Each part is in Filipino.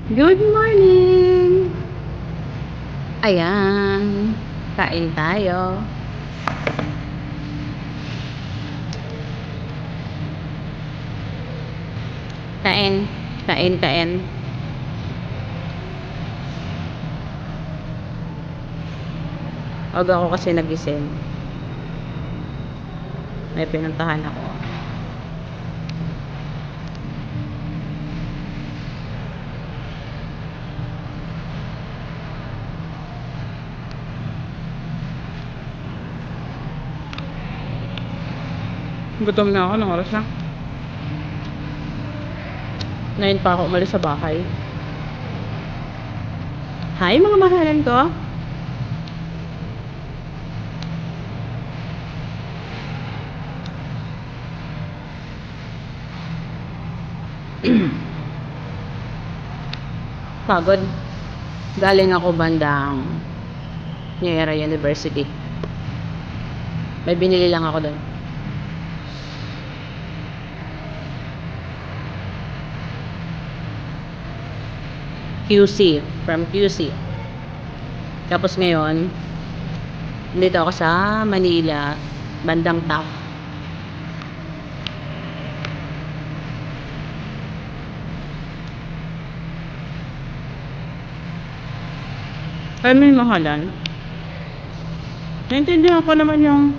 Good morning! Ayan, kain tayo. Kain, kain. Aga ako kasi nagising. May pinuntahan ako. Gutom na ako, anong oras na? 9 pa ako umalis sa bahay. Hi mga mahalan ko. Pagod. Galing ako bandang Niera University. May binili lang ako doon. QC, from QC. Tapos ngayon, dito ako sa Manila, bandang Taft. Ay, may mahalan. Naintindihan ko naman yung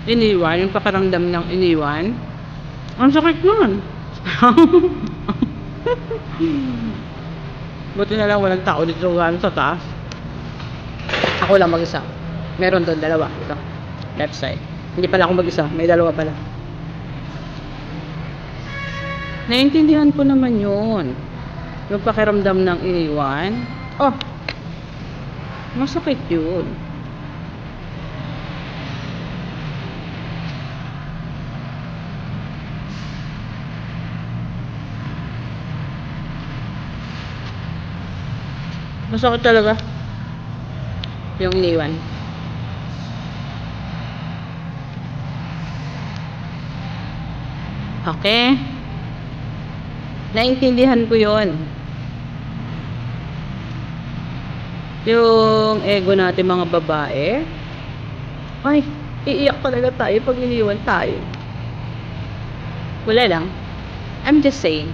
iniwan, yung pakaramdam ng iniwan. Ang sakit nun. Buti na lang walang tao dito sa taas. Ako lang mag-isa. Meron doon dalawa. Ito. Left side. Hindi pala ako mag-isa. May dalawa pala. Naintindihan ko naman yun. Yung pakiramdam ng iniwan. Oh! Masakit yun. Masakit talaga. Yung iniwan. Okay. Naintindihan ko yun. Yung ego natin mga babae. Ay, iiyak talaga tayo pag iniwan tayo. Wala lang. I'm just saying.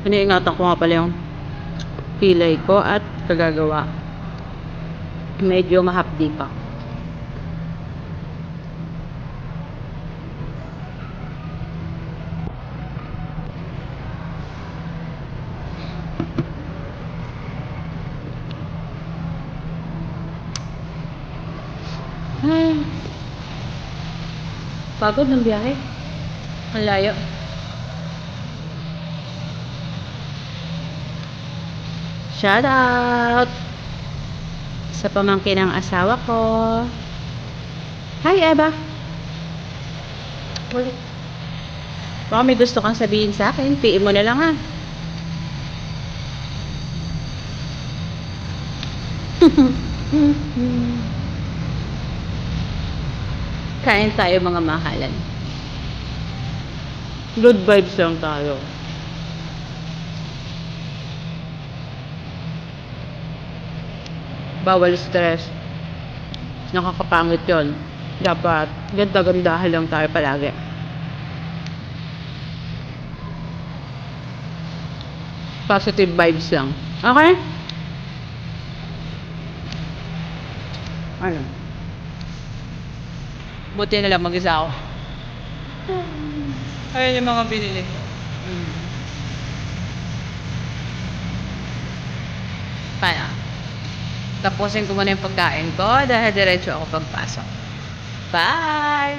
Iniingatan ko nga pala yung pilay ko at kagagawa. Medyo mahapdi pa. Ay, pagod ng biyahe. Ang layo. Shout out sa pamangkin ng asawa ko. Hi, Eva. Ulit. Baka may gusto kang sabihin sa akin, PM mo na lang ha. Kain tayo mga mahalan. Good vibes lang tayo. Bawal stress. Nakakapangit yun. Dapat ganda-gandahan lang tayo palagi. Positive vibes lang. Okay? Ano? Buti na lang mag-isa ako. Ayun yung mga binili ko. Kaya, tapusin ko muna yung pagkain ko dahil diretso ako pagpasok. Bye!